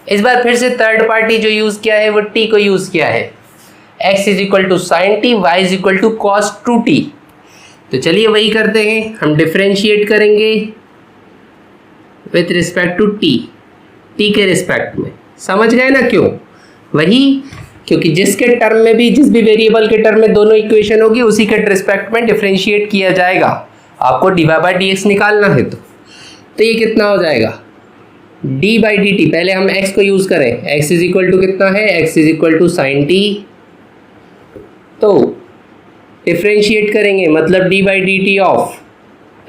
इस बार फिर से थर्ड पार्टी जो यूज किया है वो टी को यूज किया है। x is equal to sine T, Y is equal to cos 2t। तो चलिए वही करते हैं, हम डिफ्रेंशिएट करेंगे विथ रिस्पेक्ट टू टी के रिस्पेक्ट में। समझ गए ना क्यों? वही, क्योंकि जिसके टर्म में भी, जिस भी वेरिएबल के टर्म में दोनों इक्वेशन होगी उसी के रिस्पेक्ट में डिफ्रेंशिएट किया जाएगा। आपको डी बाई डी एक्स निकालना है तो ये कितना हो जाएगा, डी बाई डी टी। पहले हम x को यूज करें, x इज इक्वल टू कितना है, x is equal to sine T. तो डिफ्रेंशिएट करेंगे मतलब D by D T of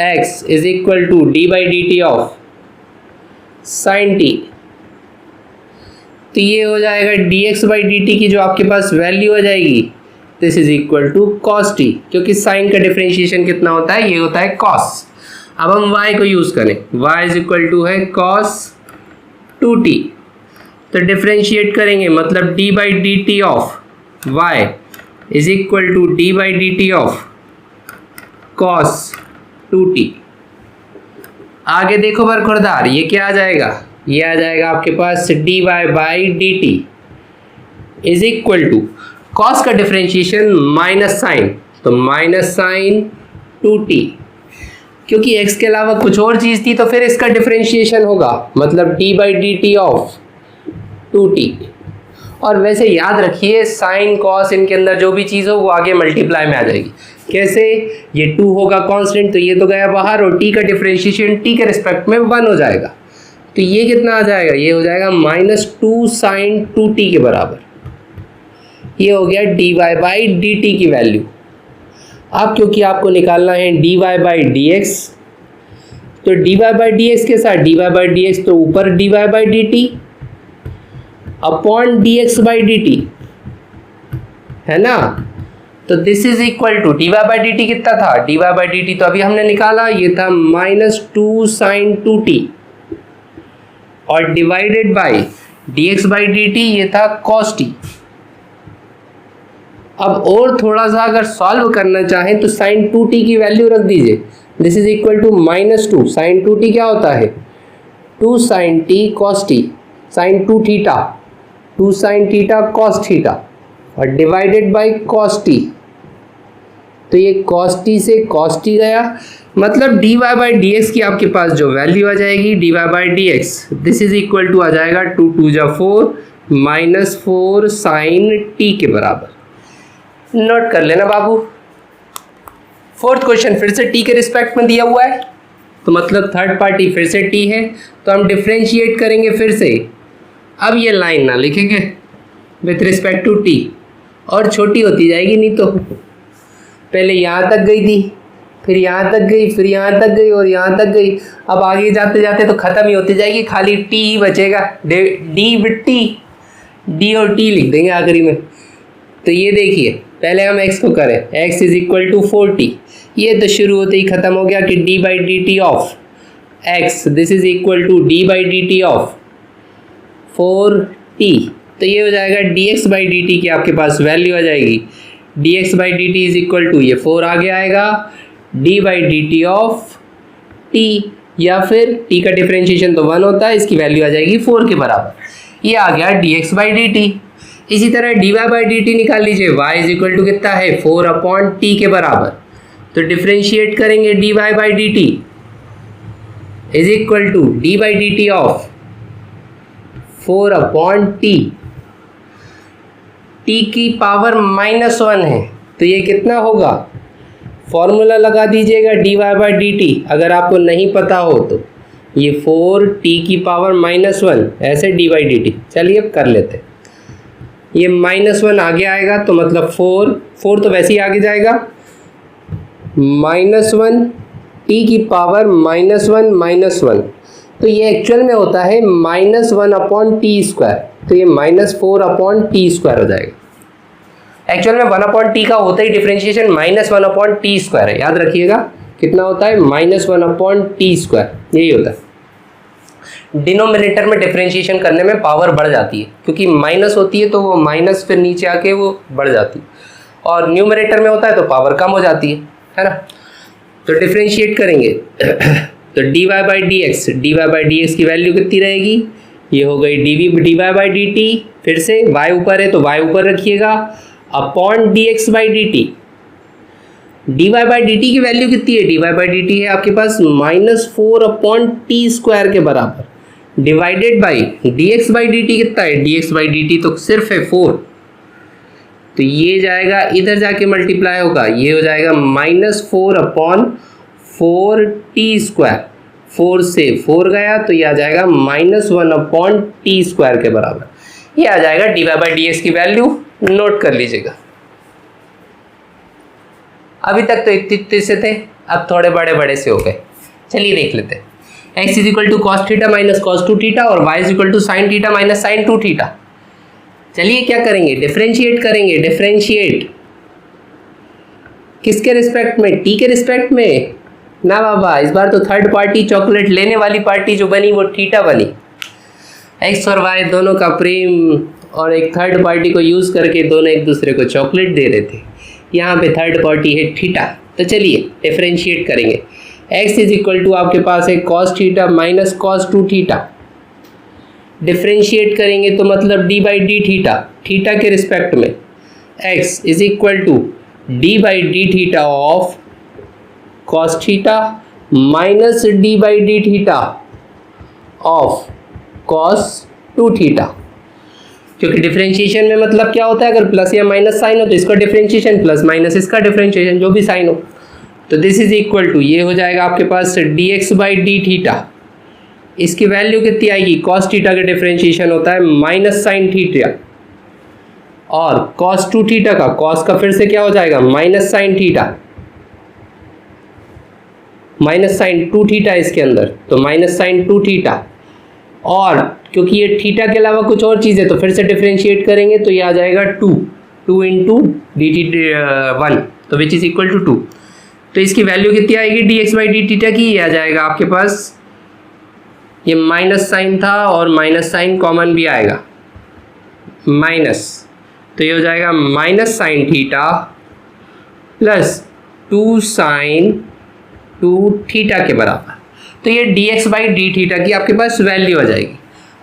x is equal to D by D T of sine T. तो ये हो जाएगा dx बाई डी टी की जो आपके पास वैल्यू आ जाएगी, this is equal to cos T, क्योंकि साइन का डिफ्रेंशिएशन कितना होता है, ये होता है कॉस। अब हम y को यूज करें, y इज इक्वल टू है कॉस 2t। तो डिफ्रेंशिएट करेंगे मतलब D by D T of y is equal to D by D T of cos 2t। आगे देखो बरखुरदार, ये क्या आ जाएगा, ये आ जाएगा आपके पास D Y by D T is equal to cos का डिफ्रेंशिएशन माइनस साइन, तो माइनस साइन 2t। क्योंकि x के अलावा कुछ और चीज़ थी तो फिर इसका डिफ्रेंशिएशन होगा मतलब D by D T of 2t। और वैसे याद रखिए साइन कॉस इनके अंदर जो भी चीज़ हो वो आगे मल्टीप्लाई में आ जाएगी। कैसे, ये 2 होगा कांस्टेंट तो ये तो गया बाहर, और t का डिफ्रेंशिएशन t के रिस्पेक्ट में 1 हो जाएगा। तो ये कितना आ जाएगा, ये हो जाएगा -2 साइन 2t के बराबर। ये हो गया D Y by D T की वैल्यू। अब क्योंकि आपको निकालना है D Y by D X, तो D Y by D X के साथ D Y by D X, तो ऊपर D Y by D T upon D X by D T, है ना। तो this is equal to D Y by D T कितना था, D Y by D T तो अभी हमने निकाला, ये था -2 साइन 2t और divided by D X by D T, ये था कॉस टी। अब और थोड़ा सा अगर सॉल्व करना चाहें तो साइन 2t की वैल्यू रख दीजिए, this is equal to -2 sine 2t क्या होता है, 2 sine t cos t, sine 2 theta, 2 sine theta cos theta और डिवाइडेड बाई कॉस t। तो ये कॉस t से कॉस t गया, मतलब D Y by D X की आपके पास जो वैल्यू आ जाएगी D Y by D X, this is equal to आ जाएगा 2 2 जा 4 -4 साइन t के बराबर। नोट कर लेना बाबू। फोर्थ क्वेश्चन फिर से t के रिस्पेक्ट में दिया हुआ है, तो मतलब थर्ड पार्टी फिर से t है, तो हम डिफ्रेंशिएट करेंगे फिर से। अब ये लाइन ना लिखेंगे विथ रिस्पेक्ट टू t, और छोटी होती जाएगी, नहीं तो पहले यहाँ तक गई थी, फिर यहाँ तक गई, फिर यहाँ तक गई और यहाँ तक गई। अब आगे जाते जाते तो ख़त्म ही होती जाएगी, खाली t ही बचेगा, d विथ t, d और t लिख देंगे आखिरी में। तो ये देखिए पहले हम x को करें, x is equal to 4t, ये तो शुरू होते ही ख़त्म हो गया कि D by D T of x, this is equal to D by D T of 4t। तो ये हो जाएगा dx बाई डी टी की आपके पास वैल्यू आ जाएगी, dx by D T is equal to, ये 4 आगे आएगा, d by D T of t, या फिर t का डिफ्रेंशिएशन तो 1 होता है, इसकी वैल्यू आ जाएगी 4 के बराबर। ये आ गया dx बाई डी टी। इसी तरह D Y by D T निकाल लीजिए, y इज इक्वल टू कितना है 4 अपॉन t के बराबर। तो डिफ्रेंशिएट करेंगे D Y by D T is equal to D by D T of 4 upon t, t की पावर -1 है, तो ये कितना होगा, फॉर्मूला लगा दीजिएगा D Y by D T, अगर आपको नहीं पता हो तो ये 4t की पावर -1 ऐसे डी बाई डी टी। चलिए अब कर लेते हैं, ये -1 आगे आएगा तो मतलब 4 तो वैसे ही आगे जाएगा, -1 t की पावर -1, तो ये एक्चुअल में होता है -1 अपॉन टी स्क्वायर, तो ये -4 अपॉन टी स्क्वायर हो जाएगा। एक्चुअल में 1 अपॉन टी का होता ही डिफ्रेंशिएशन -1 अपॉन टी स्क्वायर है, याद रखिएगा कितना होता है, -1 अपॉन टी स्क्वायर, यही होता है। डिनोमिनेटर में डिफ्रेंशिएशन करने में पावर बढ़ जाती है, क्योंकि माइनस होती है तो वो माइनस फिर नीचे आके वो बढ़ जाती है, और न्यूमरेटर में होता है तो पावर कम हो जाती है ना। तो डिफ्रेंशिएट करेंगे तो D Y by D X की वैल्यू कितनी रहेगी, ये हो गई D Y by D T, फिर से y ऊपर है तो y ऊपर रखिएगा, upon D X by D T. D Y by D T की वैल्यू कितनी है? D Y by D T है आपके पास -4 अपॉन टी स्क्वायर के बराबर, divided by D X by D T कितना है? D X by D T तो सिर्फ है 4, तो ये जाएगा इधर जाके मल्टीप्लाई होगा, ये हो जाएगा -4 अपॉन 4 टी स्क्वायर, 4 से 4 गया तो ये आ जाएगा -1 अपॉन टी स्क्वायर के बराबर। ये आ जाएगा D Y by D X की वैल्यू, नोट कर लीजिएगा। अभी तक तो इतने से थे, अब थोड़े बड़े बड़े से हो गए। चलिए देख लेते हैं। x is equal to cos theta minus cos 2 theta और y is equal to sine theta minus sine 2 theta. चलिए क्या करेंगे? डिफरेंशिएट करेंगे। डिफरेंशिएट किसके रिस्पेक्ट में? t के रिस्पेक्ट में ना बाबा, इस बार तो थर्ड पार्टी चॉकलेट लेने वाली पार्टी जो बनी वो थीटा बनी। x और y दोनों का प्रेम और एक थर्ड पार्टी को यूज़ करके दोनों एक दूसरे को चॉकलेट दे रहे थे, यहाँ पे थर्ड पार्टी है थीटा। तो चलिए डिफरेंशिएट करेंगे। x इज इक्वल टू आपके पास है cos theta minus cos 2 theta. Differentiate करेंगे तो मतलब D by D theta, theta के रिस्पेक्ट में x is equal to D by D theta of cos theta minus D by D theta of cos 2 theta. क्योंकि differentiation में मतलब क्या होता है, अगर प्लस या माइनस साइन हो तो इसका डिफरेंशिएशन, प्लस माइनस इसका डिफरेंशिएशन, जो भी साइन हो। तो दिस इज इक्वल टू, ये हो जाएगा आपके पास D X by D theta. इसकी वैल्यू कितनी आएगी? कॉस थीटा का डिफरेंशिएशन होता है माइनस साइन थीटा, और कॉस 2 थीटा का, कॉस का फिर से क्या हो जाएगा? Minus sine theta, minus sine 2 theta इसके अंदर, तो माइनस साइन 2 थीटा। और क्योंकि ये थीटा के अलावा कुछ और चीज़ है तो फिर से डिफरेंशिएट करेंगे तो ये आ जाएगा 2 इंटू डी टी 1, तो विच इज इक्वल टू 2। तो इसकी वैल्यू कितनी आएगी D X by D theta की? ये आ जाएगा आपके पास, ये माइनस साइन था और माइनस साइन कॉमन भी आएगा, माइनस, तो ये हो जाएगा minus sine theta plus 2 sine 2 theta के बराबर। तो ये D X by D theta की आपके पास वैल्यू आ जाएगी।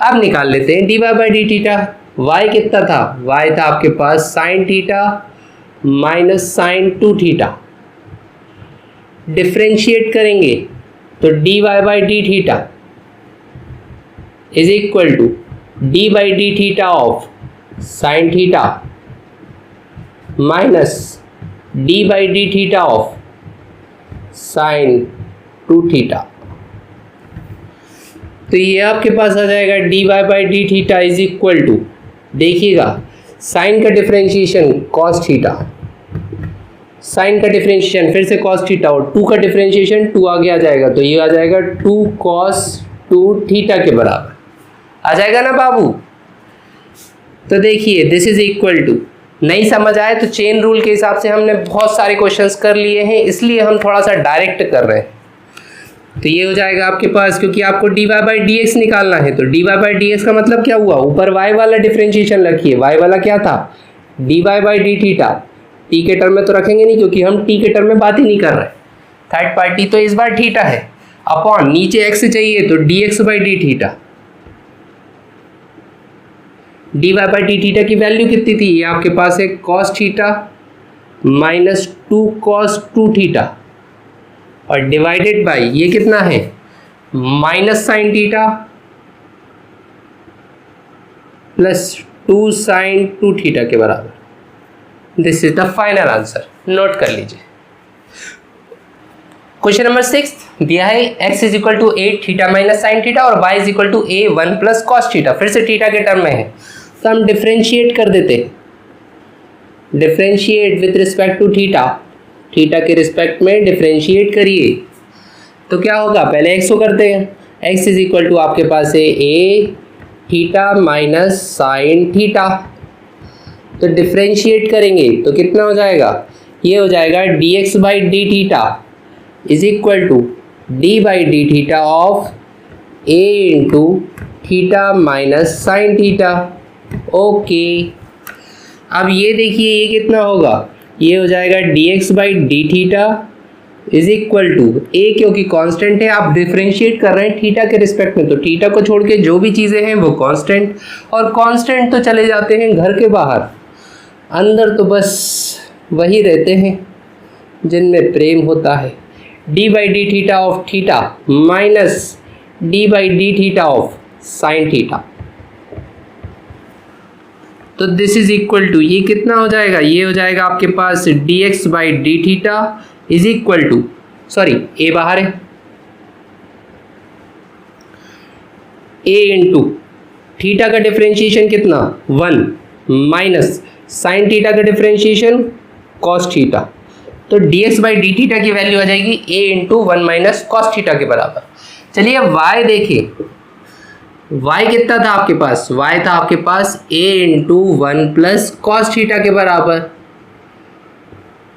अब निकाल लेते हैं D Y by D theta. Y कितना था? वाई था आपके पास sine theta minus sine 2 theta. Differentiate करेंगे तो D Y by D theta is equal to D by D theta of sine theta minus D by D theta of sine 2 theta. तो ये आपके पास आ जाएगा D Y by D theta is equal to, देखिएगा sine का differentiation cos theta, sign का differentiation फिर से कॉस थीटा और 2 का डिफरेंशिएशन 2 आगे आ जाएगा, तो ये आ जाएगा 2 कॉस 2 थीटा के बराबर आ जाएगा ना बाबू। तो देखिए दिस इज इक्वल टू, नहीं समझ आए तो चेन रूल के हिसाब से हमने बहुत सारे क्वेश्चंस कर लिए हैं, इसलिए हम थोड़ा सा डायरेक्ट कर रहे हैं। तो ये हो जाएगा आपके पास, क्योंकि आपको D Y by D X निकालना है, तो D Y by D X का मतलब क्या हुआ? ऊपर वाई वाला डिफरेंशिएशन रखिए, वाई वाला क्या था? D Y by D theta. T के टर्म में तो रखेंगे नहीं क्योंकि हम टी के टर्म में बात ही नहीं कर रहे, थर्ड पार्टी तो इस बार थीटा है, अपॉन नीचे एक्स चाहिए तो D X by D theta. D Y by D theta की वैल्यू कितनी थी? ये आपके पास है cos theta minus 2 cos 2 theta और डिवाइडेड बाई ये कितना है? Minus sine theta plus 2 sine 2 theta के बराबर। This is the final answer, note कर लीजिए। क्वेश्चन नंबर 6 दिया है x is equal to 8 theta minus sine theta और y is equal to a 1 plus cos theta. फिर से थीटा के टर्म में है तो हम डिफरेंशिएट कर देते, differentiate with respect to theta, theta के रिस्पेक्ट में डिफरेंशिएट करिए तो क्या होगा? पहले x को करते हैं, x इज इक्वल टू आपके पास है a theta minus sine theta. तो डिफरेंशिएट करेंगे तो कितना हो जाएगा? ये हो जाएगा D X by D theta is equal to D by D theta of a into theta minus sine theta. Okay, अब ये देखिए ये कितना होगा? ये हो जाएगा D X by D theta is equal to A, क्योंकि कांस्टेंट है, आप डिफरेंशिएट कर रहे हैं थीटा के रिस्पेक्ट में, तो थीटा को छोड़ के जो भी चीज़ें हैं वो कांस्टेंट, और कांस्टेंट तो चले जाते हैं घर के बाहर, अंदर तो बस वही रहते हैं जिनमें प्रेम होता है। D by D theta of theta minus D by D theta of sine theta, तो दिस इज इक्वल टू, ये कितना हो जाएगा, ये हो जाएगा आपके पास D X by D theta is equal to, sorry A बाहर है, ए इंटू थीटा का डिफरेंशिएशन कितना 1 माइनस साइन थीटा का डिफरेंशिएशन कॉस थीटा, तो D X by D theta की वैल्यू आ जाएगी A into 1 minus cos theta के बराबर। चलिए अब वाई देखिए, y कितना था आपके पास, y था आपके पास a into 1 plus cos theta के बराबर,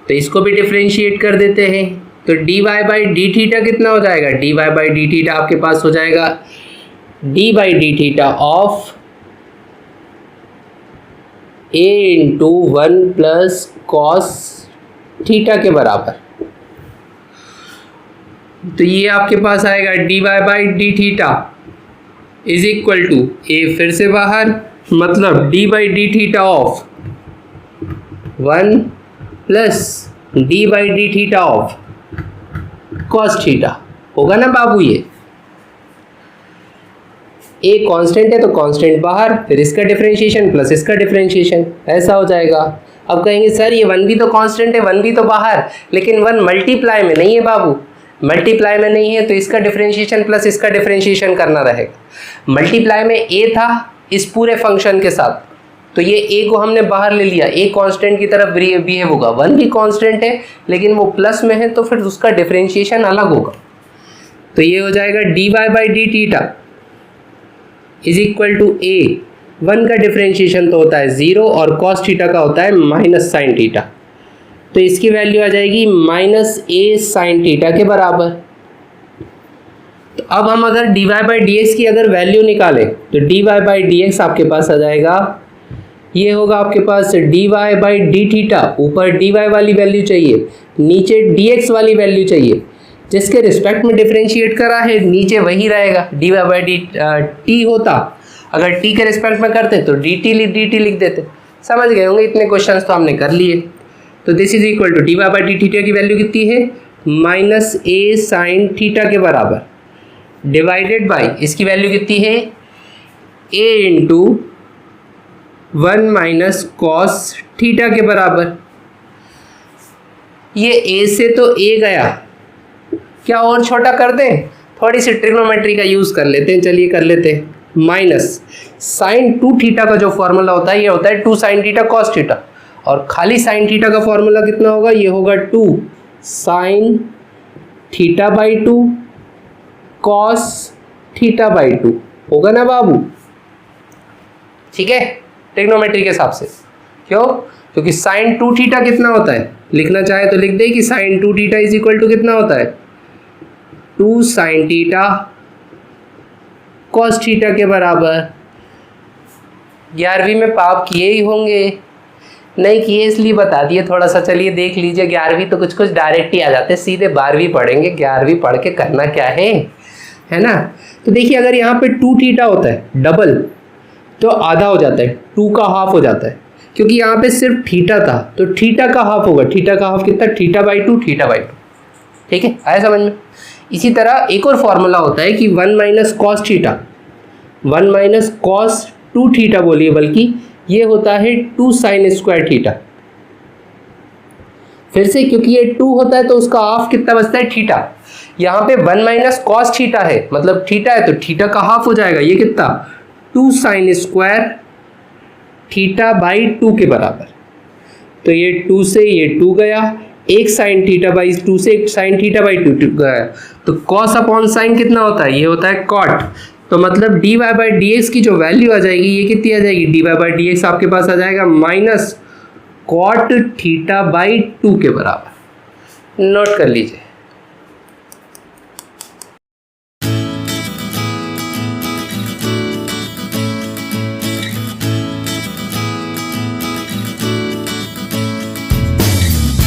तो इसको भी डिफरेंशिएट कर देते हैं, तो dy बाई डी थीटा कितना हो जाएगा, dy बाई डी थीटा आपके पास हो जाएगा d by D theta of a into 1 plus cos theta के बराबर, तो ये आपके पास आएगा dy by D theta is equal to A फिर से बाहर, मतलब D by D theta of 1 plus D by D theta of cos theta होगा ना बाबू, ये ए कांस्टेंट है तो कांस्टेंट बाहर, फिर इसका डिफरेंशिएशन प्लस इसका डिफरेंशिएशन, ऐसा हो जाएगा। अब कहेंगे सर ये 1 भी तो कांस्टेंट है, 1 भी तो बाहर, लेकिन 1 मल्टीप्लाई में नहीं है बाबू, मल्टीप्लाई में नहीं है तो इसका डिफरेंशिएशन प्लस इसका डिफरेंशिएशन करना रहेगा। मल्टीप्लाई में a था इस पूरे फंक्शन के साथ, तो ये a को हमने बाहर ले लिया, a कांस्टेंट की तरफ बिहेव होगा, 1 भी कांस्टेंट है लेकिन वो प्लस में है तो फिर उसका डिफरेंशिएशन अलग होगा, तो ये हो जाएगा dy by D theta is equal to a, 1 का डिफरेंशिएशन तो होता है 0 और कॉस थीटा का होता है माइनस साइन थीटा, तो इसकी वैल्यू आ जाएगी माइनस ए साइन थीटा के बराबर। तो अब हम अगर dy बाई डी एक्स की अगर वैल्यू निकालें तो dy बाई डी एक्स आपके पास आ जाएगा, ये होगा आपके पास dy बाई डी थीटा, ऊपर dy वाली वैल्यू चाहिए, नीचे dx वाली वैल्यू चाहिए, जिसके रिस्पेक्ट में डिफरेंशिएट करा है नीचे वही रहेगा, dy बाई डी टी होता, अगर t के रिस्पेक्ट में करते तो dt लिख देते। समझ गए होंगे, इतने क्वेश्चंस तो हमने कर लिए। तो this is equal to dy by D theta की वैल्यू कितनी है, माइनस ए साइन थीटा के बराबर, डिवाइडेड बाई इसकी वैल्यू कितनी है a into 1 minus cos theta के बराबर। ये a से तो a गया, क्या और छोटा कर दें, थोड़ी सी ट्रिग्नोमेट्री का यूज़ कर लेते हैं, चलिए कर लेते हैं, माइनस साइन 2 थीटा का जो फॉर्मूला होता है ये होता है 2 साइन थीटा कॉस थीटा, और खाली साइन थीटा का फॉर्मूला कितना होगा, ये होगा 2 sine theta by 2 cos theta by 2 होगा ना बाबू, ठीक है, ट्रिग्नोमेट्री के हिसाब से। क्यों, क्योंकि साइन 2 थीटा कितना होता है, लिखना चाहे तो लिख दे कि sine 2 theta is equal to कितना होता है 2 साइन थीटा कॉस थीटा के बराबर। 11वीं में पाप किए ही होंगे, नहीं किए इसलिए बता दिए थोड़ा सा, चलिए देख लीजिए। 11वीं तो कुछ कुछ डायरेक्ट ही आ जाते हैं, सीधे 12वीं पढ़ेंगे, 11वीं पढ़ के करना क्या है ना। तो देखिए अगर यहाँ पे 2 थीटा होता है डबल तो आधा हो जाता है, 2 का हाफ हो जाता है, क्योंकि यहाँ पे सिर्फ थीटा था तो थीटा का हाफ होगा, थीटा का हाफ कितना, थीटा बाई 2 थीटा बाई 2, ठीक है, आया समझ में। इसी तरह एक और फॉर्मूला होता है कि 1 minus cos theta, 1 minus cos 2 theta बोलिए, बल्कि ये होता है 2 साइन स्क्वायर थीटा। फिर से क्योंकि ये 2 होता है तो उसका हाफ कितना बचता है, थीटा। यहाँ पे 1 माइनस कॉस थीटा है, मतलब थीटा है तो थीटा का हाफ हो जाएगा, ये कितना 2 साइन स्क्वायर थीटा बाई 2 के बराबर। तो ये 2 से ये 2 गया, एक साइन थीटा बाई 2 से एक साइन थीटा बाई 2 गया, तो कॉस अपॉन साइन कितना होता है, ये होता है कॉट। तो मतलब dy बाई डी एक्स की जो वैल्यू आ जाएगी ये कितनी आ जाएगी, dy बाई डी एक्स आपके पास आ जाएगा माइनस कॉट थीटा बाई 2 के बराबर। नोट कर लीजिए।